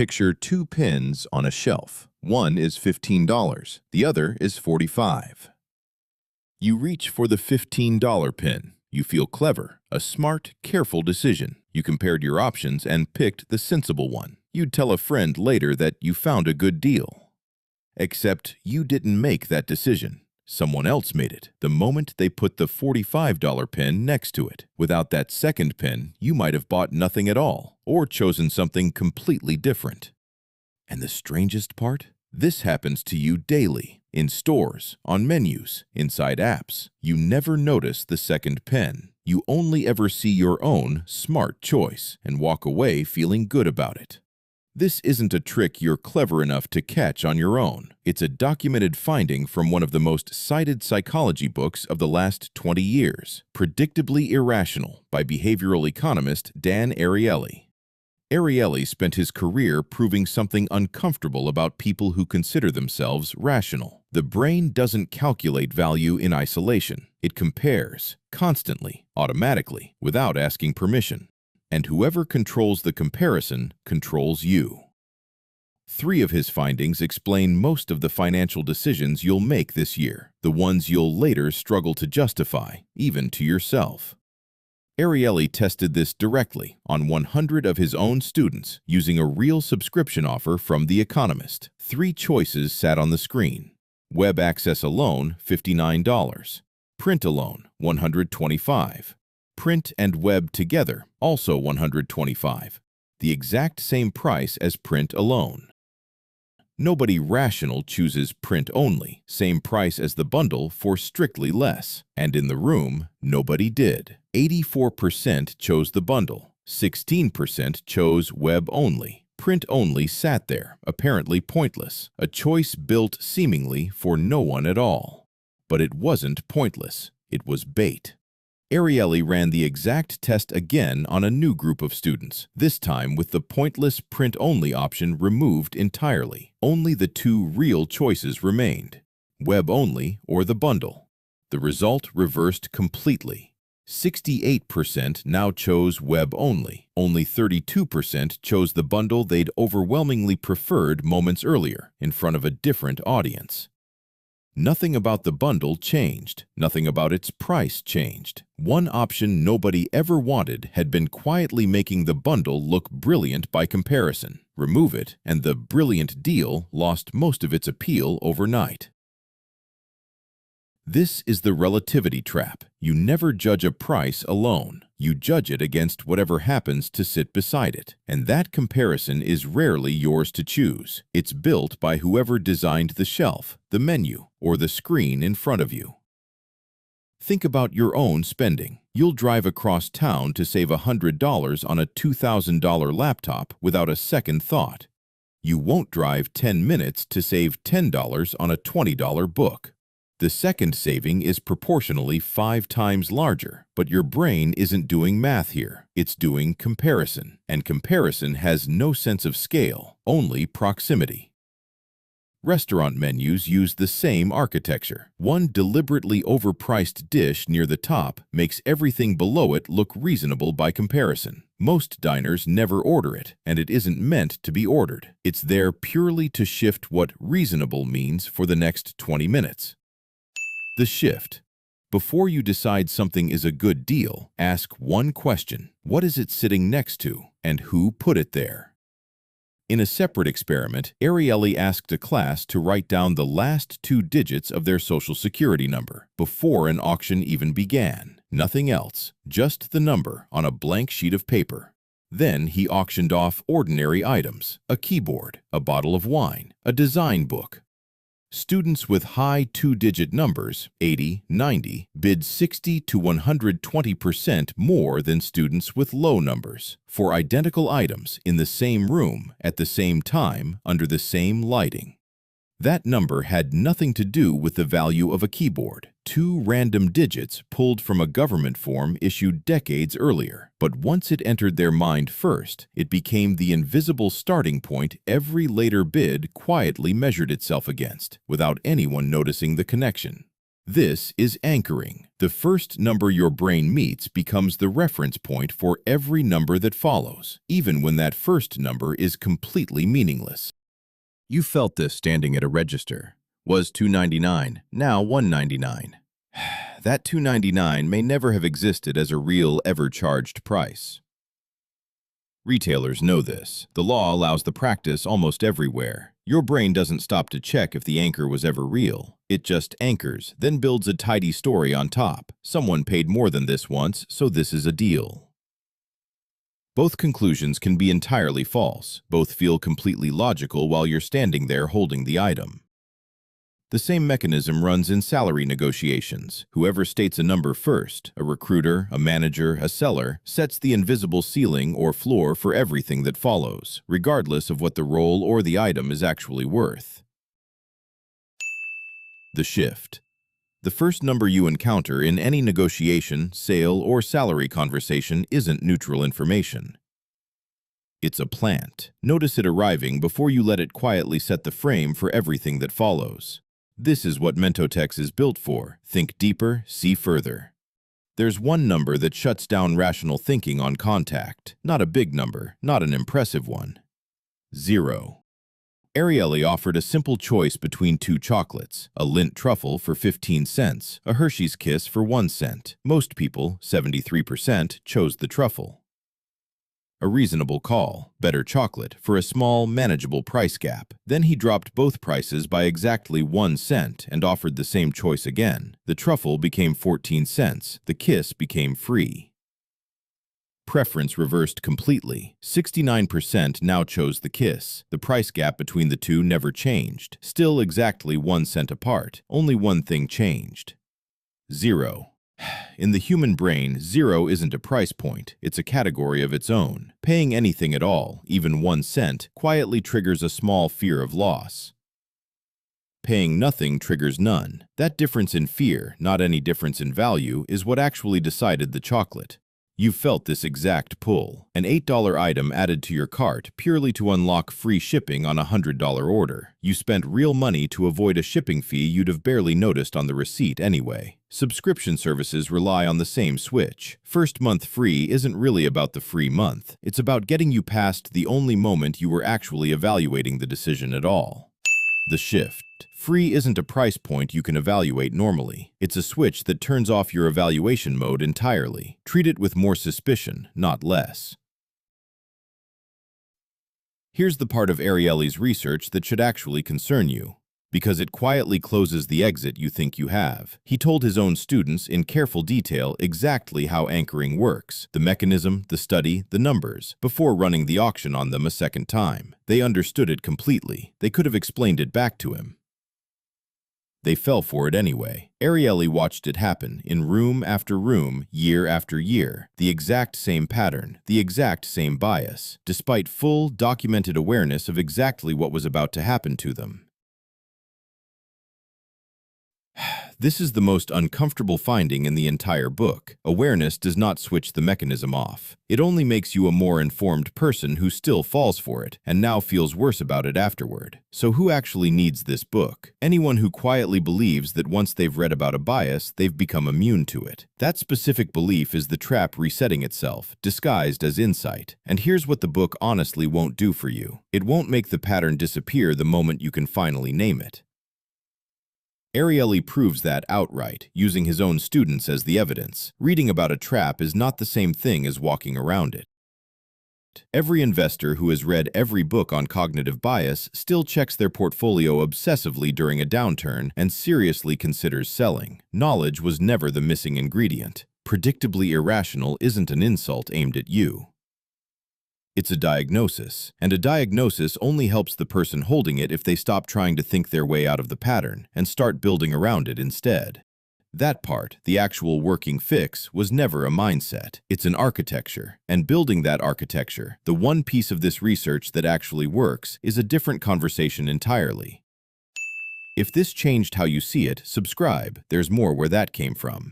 Picture two pins on a shelf. One is $15, the other is $45. You reach for the $15 pin. You feel clever, a smart, careful decision. You compared your options and picked the sensible one. You'd tell a friend later that you found a good deal. Except you didn't make that decision. Someone else made it the moment they put the $45 pin next to it. Without that second pin, you might have bought nothing at all or chosen something completely different. And the strangest part? This happens to you daily, in stores, on menus, inside apps. You never notice the second pin. You only ever see your own smart choice and walk away feeling good about it. This isn't a trick you're clever enough to catch on your own. It's a documented finding from one of the most cited psychology books of the last 20 years, Predictably Irrational by behavioral economist Dan Ariely. Ariely spent his career proving something uncomfortable about people who consider themselves rational. The brain doesn't calculate value in isolation. It compares, constantly, automatically, without asking permission. And whoever controls the comparison controls you. 3 of his findings explain most of the financial decisions you'll make this year, the ones you'll later struggle to justify, even to yourself. Ariely tested this directly on 100 of his own students using a real subscription offer from The Economist. 3 choices sat on the screen. Web access alone, $59. Print alone, $125. Print and web together, also $125. The exact same price as print alone. Nobody rational chooses print only, same price as the bundle for strictly less. And in the room, nobody did. 84% chose the bundle. 16% chose web only. Print only sat there, apparently pointless, a choice built seemingly for no one at all. But it wasn't pointless. It was bait. Ariely ran the exact test again on a new group of students, this time with the pointless print-only option removed entirely. Only the 2 real choices remained, web-only or the bundle. The result reversed completely. 68% now chose web-only. Only 32% chose the bundle they'd overwhelmingly preferred moments earlier, in front of a different audience. Nothing about the bundle changed. Nothing about its price changed. One option nobody ever wanted had been quietly making the bundle look brilliant by comparison. Remove it, and the brilliant deal lost most of its appeal overnight. This is the relativity trap. You never judge a price alone. You judge it against whatever happens to sit beside it. And that comparison is rarely yours to choose. It's built by whoever designed the shelf, the menu, or the screen in front of you. Think about your own spending. You'll drive across town to save $100 on a $2,000 laptop without a second thought. You won't drive 10 minutes to save $10 on a $20 book. The second saving is proportionally 5 times larger, but your brain isn't doing math here. It's doing comparison, and comparison has no sense of scale, only proximity. Restaurant menus use the same architecture. One deliberately overpriced dish near the top makes everything below it look reasonable by comparison. Most diners never order it, and it isn't meant to be ordered. It's there purely to shift what reasonable means for the next 20 minutes. The shift. Before you decide something is a good deal, ask one question. What is it sitting next to, and who put it there? In a separate experiment, Ariely asked a class to write down the last 2 digits of their social security number before an auction even began. Nothing else, just the number on a blank sheet of paper. Then he auctioned off ordinary items, a keyboard, a bottle of wine, a design book. Students with high 2-digit numbers, 80, 90, bid 60 to 120% more than students with low numbers for identical items in the same room at the same time under the same lighting. That number had nothing to do with the value of a keyboard. 2 random digits pulled from a government form issued decades earlier. But once it entered their mind first, it became the invisible starting point every later bid quietly measured itself against, without anyone noticing the connection. This is anchoring. The first number your brain meets becomes the reference point for every number that follows, even when that first number is completely meaningless. You felt this standing at a register. Was $2.99, now $1.99. That $2.99 may never have existed as a real, ever-charged price. Retailers know this. The law allows the practice almost everywhere. Your brain doesn't stop to check if the anchor was ever real. It just anchors, then builds a tidy story on top. Someone paid more than this once, so this is a deal. Both conclusions can be entirely false. Both feel completely logical while you're standing there holding the item. The same mechanism runs in salary negotiations. Whoever states a number first, a recruiter, a manager, a seller, sets the invisible ceiling or floor for everything that follows, regardless of what the role or the item is actually worth. The shift. The first number you encounter in any negotiation, sale, or salary conversation isn't neutral information. It's a plant. Notice it arriving before you let it quietly set the frame for everything that follows. This is what Mentotex is built for. Think deeper, see further. There's one number that shuts down rational thinking on contact. Not a big number, not an impressive one. 0. Irrational offered a simple choice between two chocolates, a Lindt truffle for 15 cents, a Hershey's Kiss for 1 cent. Most people, 73%, chose the truffle. A reasonable call, better chocolate, for a small, manageable price gap. Then he dropped both prices by exactly 1 cent and offered the same choice again. The truffle became 14 cents, the Kiss became free. Preference reversed completely. 69% now chose the Kiss. The price gap between the two never changed. Still exactly 1 cent apart. Only one thing changed. 0. In the human brain, 0 isn't a price point, it's a category of its own. Paying anything at all, even 1 cent, quietly triggers a small fear of loss. Paying nothing triggers none. That difference in fear, not any difference in value, is what actually decided the chocolate. You felt this exact pull, an $8 item added to your cart purely to unlock free shipping on a $100 order. You spent real money to avoid a shipping fee you'd have barely noticed on the receipt anyway. Subscription services rely on the same switch. First month free isn't really about the free month. It's about getting you past the only moment you were actually evaluating the decision at all. The shift. Free isn't a price point you can evaluate normally. It's a switch that turns off your evaluation mode entirely. Treat it with more suspicion, not less. Here's the part of Irrational's research that should actually concern you, because it quietly closes the exit you think you have. He told his own students in careful detail exactly how anchoring works, the mechanism, the study, the numbers, before running the auction on them a second time. They understood it completely. They could have explained it back to him. They fell for it anyway. Irrational watched it happen, in room after room, year after year. The exact same pattern, the exact same bias, despite full, documented awareness of exactly what was about to happen to them. This is the most uncomfortable finding in the entire book. Awareness does not switch the mechanism off. It only makes you a more informed person who still falls for it and now feels worse about it afterward. So who actually needs this book? Anyone who quietly believes that once they've read about a bias, they've become immune to it. That specific belief is the trap resetting itself, disguised as insight. And here's what the book honestly won't do for you. It won't make the pattern disappear the moment you can finally name it. Irrational proves that outright, using his own students as the evidence. Reading about a trap is not the same thing as walking around it. Every investor who has read every book on cognitive bias still checks their portfolio obsessively during a downturn and seriously considers selling. Knowledge was never the missing ingredient. Predictably irrational isn't an insult aimed at you. It's a diagnosis, and a diagnosis only helps the person holding it if they stop trying to think their way out of the pattern and start building around it instead. That part, the actual working fix, was never a mindset. It's an architecture, and building that architecture, the one piece of this research that actually works, is a different conversation entirely. If this changed how you see it, subscribe. There's more where that came from.